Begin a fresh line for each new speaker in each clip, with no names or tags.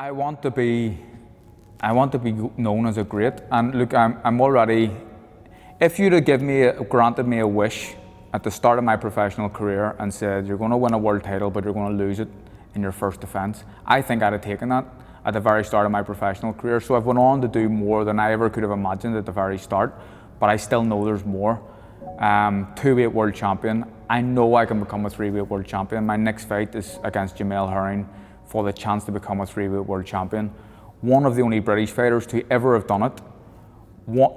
I want to be known as a great, and look, I'm already. If you'd have granted me a wish at the start of my professional career and said you're going to win a world title, but you're going to lose it in your first defence, I think I'd have taken that at the very start of my professional career. So I've went on to do more than I ever could have imagined at the very start, but I still know there's more. 2-weight world champion. I know I can become a 3-weight world champion. My next fight is against Jamel Herring for the chance to become a 3-weight world champion. One of the only British fighters to ever have done it.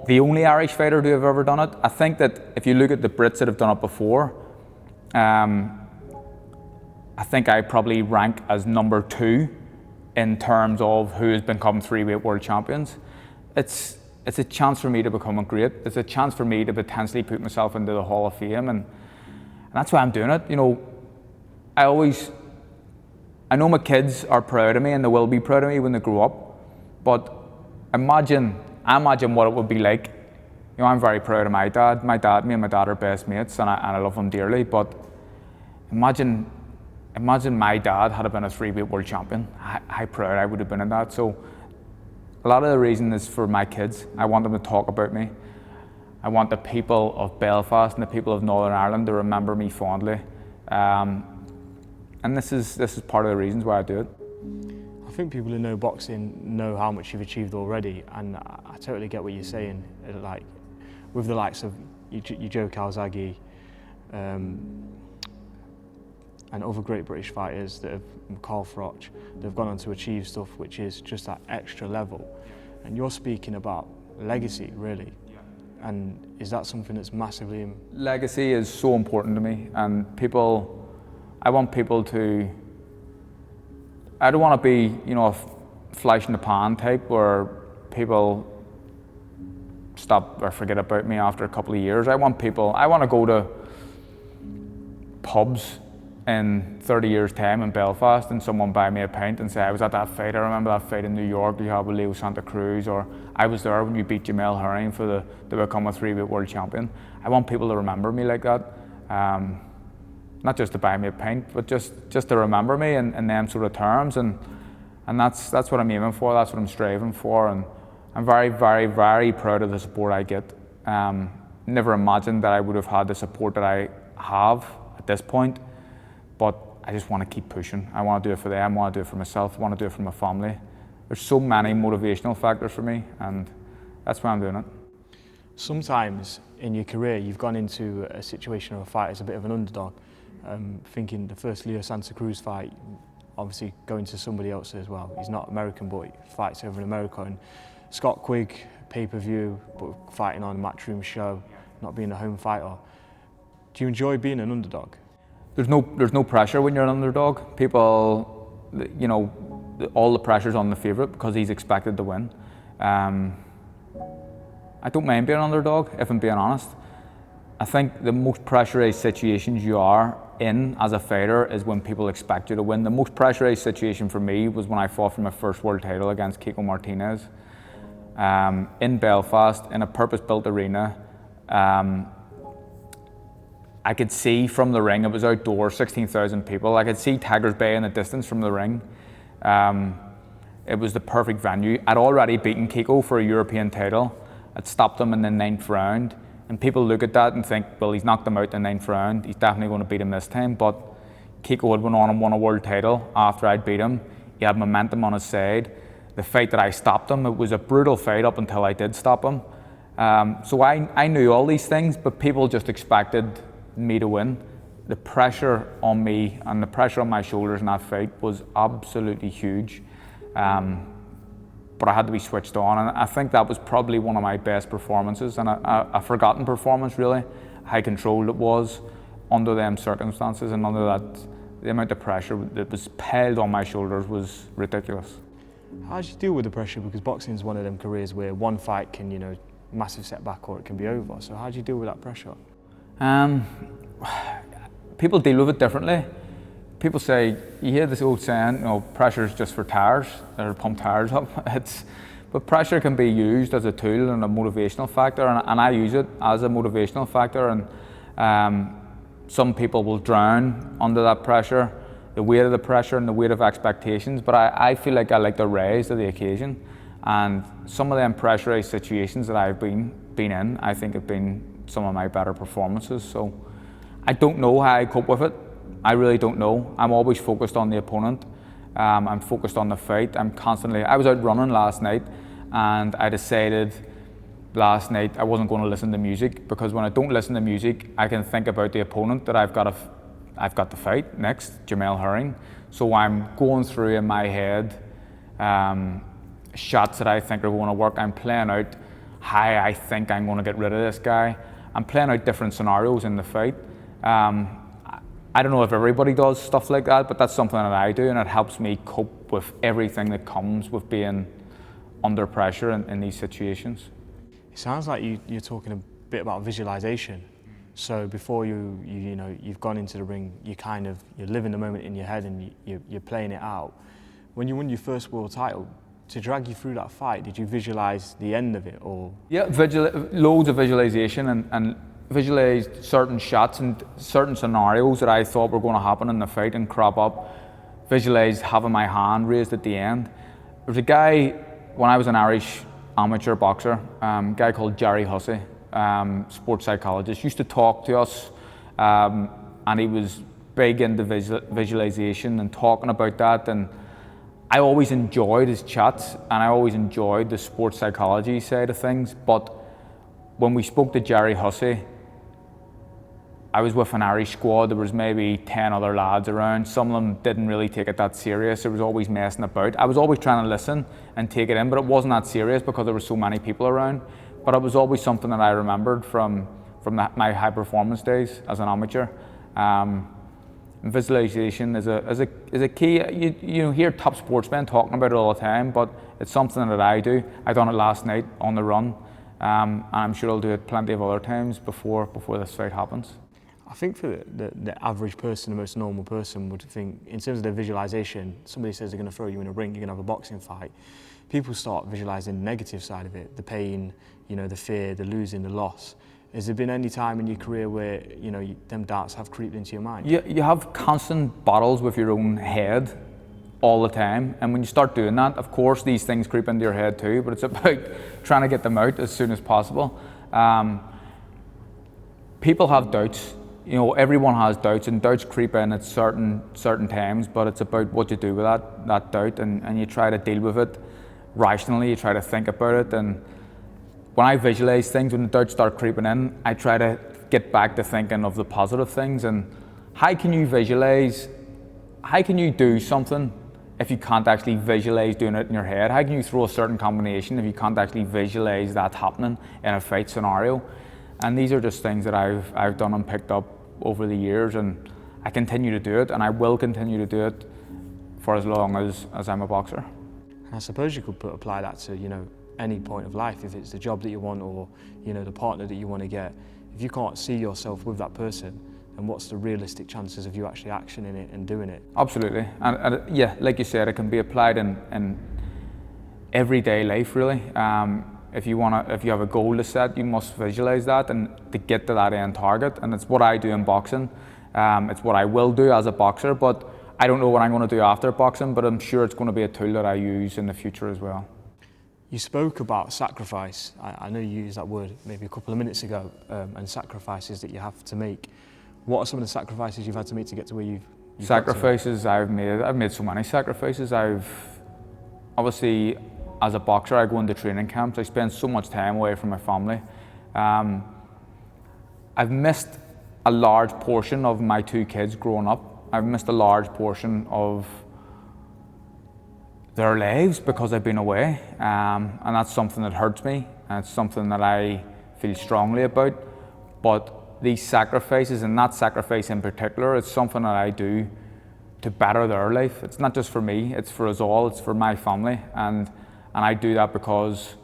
The only Irish fighter to have ever done it. I think that if you look at the Brits that have done it before, I think I probably rank as number 2 in terms of who has become 3-weight world champions. It's a chance for me to become a great. It's a chance for me to potentially put myself into the Hall of Fame, and that's why I'm doing it. You know, I know my kids are proud of me and they will be proud of me when they grow up, but I imagine what it would be like. You know, I'm very proud of my dad. Me and my dad are best mates, and I love him dearly, but imagine my dad had been a 3-weight world champion. How proud I would have been of that. So a lot of the reason is for my kids. I want them to talk about me. I want the people of Belfast and the people of Northern Ireland to remember me fondly. And this is part of the reasons why I do it.
I think people who know boxing know how much you've achieved already, and I totally get what you're saying. Like with the likes of Joe Calzaghe and other great British fighters that have Carl Froch, they've gone on to achieve stuff which is just that extra level. And you're speaking about legacy, really. And is that something that's massively...
Legacy is so important to me, and I want people to... I don't want to be, you know, a flash in the pan type where people stop or forget about me after a couple of years. I want to go to pubs in 30 years' time in Belfast and someone buy me a pint and say, I was at that fight, I remember that fight in New York you had with Leo Santa Cruz, or I was there when you beat Jamel Herring to become a 3-weight world champion. I want people to remember me like that. Not just to buy me a pint, but just to remember me in them sort of terms, and that's what I'm aiming for, that's what I'm striving for, and I'm very, very, very proud of the support I get. Never imagined that I would have had the support that I have at this point, but I just want to keep pushing. I want to do it for them, I want to do it for myself, I want to do it for my family. There's so many motivational factors for me, and that's why I'm doing it.
Sometimes in your career you've gone into a situation of a fight as a bit of an underdog. Thinking the first Leo Santa Cruz fight, obviously going to somebody else as well. He's not American, but he fights over in America. And Scott Quigg, pay-per-view, but fighting on a Matchroom show, not being a home fighter. Do you enjoy being an underdog?
There's no pressure when you're an underdog. People, you know, all the pressure's on the favourite because he's expected to win. I don't mind being an underdog, if I'm being honest. I think the most pressurised situations you are in as a fighter is when people expect you to win. The most pressurised situation for me was when I fought for my first world title against Kiko Martinez in Belfast in a purpose-built arena. I could see from the ring, it was outdoors, 16,000 people. I could see Tigers Bay in the distance from the ring. It was the perfect venue. I'd already beaten Kiko for a European title. I'd stopped him in the 9th round. And people look at that and think, well, he's knocked him out in the 9th round, he's definitely going to beat him this time. But Kiko had went on and won a world title after I'd beat him. He had momentum on his side. The fight that I stopped him, it was a brutal fight up until I did stop him. So I knew all these things, but people just expected me to win. The pressure on me and the pressure on my shoulders in that fight was absolutely huge. But I had to be switched on, and I think that was probably one of my best performances, and a forgotten performance really. How controlled it was under them circumstances, and under that, the amount of pressure that was piled on my shoulders was ridiculous.
How do you deal with the pressure? Because boxing is one of them careers where one fight can, you know, massive setback or it can be over. So how do you deal with that pressure?
People deal with it differently. People say, you hear this old saying, you know, pressure is just for tires, or pump tires up. But pressure can be used as a tool and a motivational factor, and I use it as a motivational factor. And some people will drown under that pressure. the weight of the pressure and the weight of expectations, but I feel like I like to rise to the occasion. And some of them pressurized situations that I've been in, I think have been some of my better performances. So I don't know how I cope with it. I really don't know. I'm always focused on the opponent. I'm focused on the fight. I was out running last night, and I decided last night I wasn't going to listen to music, because when I don't listen to music, I can think about the opponent that I've got to fight next, Jamel Herring. So I'm going through in my head shots that I think are going to work. I'm playing out how I think I'm going to get rid of this guy. I'm playing out different scenarios in the fight. I don't know if everybody does stuff like that, but that's something that I do, and it helps me cope with everything that comes with being under pressure in these situations.
It sounds like you're talking a bit about visualization. So before you've gone into the ring, you're living the moment in your head, and you're playing it out. When you won your first world title, to drag you through that fight, did you visualize the end of it, or? Yeah,
loads of visualization, and visualized certain shots and certain scenarios that I thought were going to happen in the fight and crop up. Visualized having my hand raised at the end. There was a guy, when I was an Irish amateur boxer, a guy called Jerry Hussey, sports psychologist, used to talk to us, and he was big into visualization and talking about that. And I always enjoyed his chats, and I always enjoyed the sports psychology side of things. But when we spoke to Jerry Hussey, I was with an Irish squad. There was maybe 10 other lads around. Some of them didn't really take it that serious. It was always messing about. I was always trying to listen and take it in, but it wasn't that serious because there were so many people around. But it was always something that I remembered from my high performance days as an amateur. Visualization is a key. You hear top sportsmen talking about it all the time, but it's something that I do. I done it last night on the run, and I'm sure I'll do it plenty of other times before this fight happens.
I think for the average person, the most normal person would think, in terms of their visualization, somebody says they're going to throw you in a ring, you're going to have a boxing fight. People start visualizing the negative side of it, the pain, the fear, the losing, the loss. Has there been any time in your career where them darts have creeped into your mind? You
have constant battles with your own head all the time, and when you start doing that, of course these things creep into your head too, but it's about trying to get them out as soon as possible. People have doubts. Everyone has doubts, and doubts creep in at certain times, but it's about what you do with that doubt, and you try to deal with it rationally. You try to think about it, and when I visualize things, when the doubts start creeping in, I try to get back to thinking of the positive things. And how can you do something if you can't actually visualize doing it in your head? How can you throw a certain combination if you can't actually visualize that happening in a fight scenario? And these are just things that I've done and picked up over the years, and I continue to do it, and I will continue to do it for as long as I'm a boxer.
I suppose you could apply that to any point of life. If it's the job that you want, or the partner that you want to get, if you can't see yourself with that person, then what's the realistic chances of you actually actioning it and doing it?
Absolutely, and yeah, like you said, it can be applied in everyday life, really. If you have a goal to set, you must visualize that and to get to that end target. And it's what I do in boxing. It's what I will do as a boxer, but I don't know what I'm going to do after boxing, but I'm sure it's going to be a tool that I use in the future as well.
You spoke about sacrifice. I know you used that word maybe a couple of minutes ago, and sacrifices that you have to make. What are some of the sacrifices you've had to make to get to where you've
Sacrifices I've made. I've made so many sacrifices. Obviously, as a boxer, I go into training camps. I spend so much time away from my family. I've missed a large portion of my two kids growing up. I've missed a large portion of their lives because I've been away, and that's something that hurts me, and it's something that I feel strongly about. But these sacrifices, and that sacrifice in particular, it's something that I do to better their life. It's not just for me, it's for us all, it's for my family, and I do that because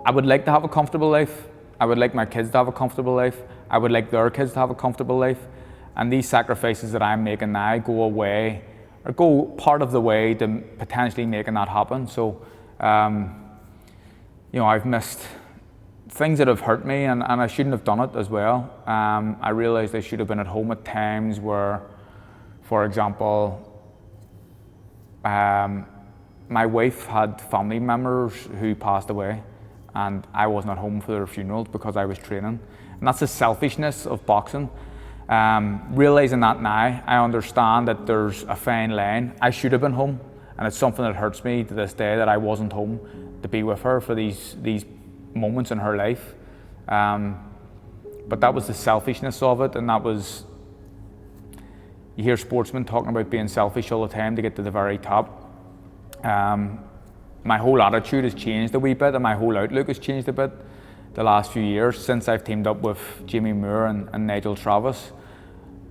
I would like to have a comfortable life. I would like my kids to have a comfortable life. I would like their kids to have a comfortable life. And these sacrifices that I'm making now go part of the way to potentially making that happen. So, I've missed things that have hurt me, and I shouldn't have done it as well. I realized I should have been at home at times where For example, my wife had family members who passed away, and I wasn't at home for their funerals because I was training. And that's the selfishness of boxing. Realising that now, I understand that there's a fine line. I should have been home, and it's something that hurts me to this day that I wasn't home to be with her for these moments in her life. But that was the selfishness of it, and that was, you hear sportsmen talking about being selfish all the time to get to the very top. My whole attitude has changed a wee bit, and my whole outlook has changed a bit the last few years since I've teamed up with Jamie Moore and Nigel Travis.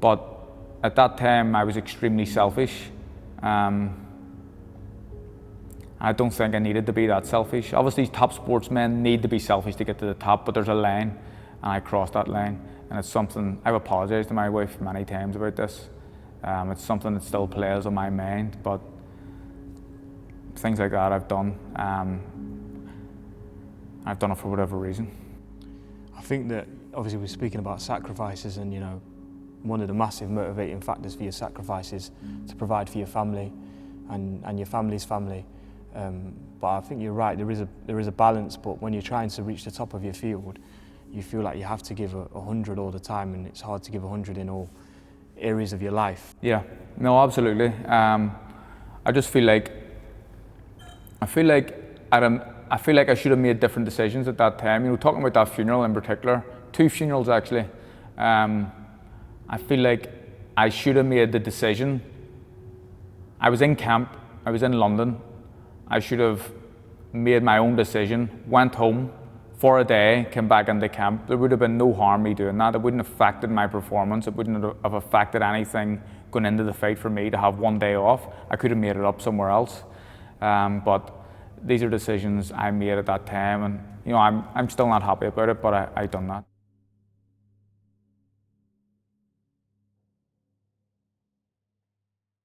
But at that time I was extremely selfish. I don't think I needed to be that selfish. Obviously top sportsmen need to be selfish to get to the top, but there's a line, and I crossed that line, and it's something I've apologized to my wife many times about this. It's something that still plays on my mind, but things like that I've done. I've done it for whatever reason.
I think that obviously we're speaking about sacrifices, and one of the massive motivating factors for your sacrifice is to provide for your family and your family's family. But I think you're right, there is a balance, but when you're trying to reach the top of your field, you feel like you have to give 100 all the time, and it's hard to give 100 in all areas of your life.
Yeah, no, absolutely. I just feel like I feel like I should have made different decisions at that time. Talking about that funeral in particular, 2 funerals actually. I feel like I should have made the decision. I was in camp, I was in London. I should have made my own decision, went home for a day, came back into camp. There would have been no harm me doing that. It wouldn't have affected my performance. It wouldn't have affected anything going into the fight for me to have one day off. I could have made it up somewhere else. But these are decisions I made at that time, and I'm still not happy about it, but I done that.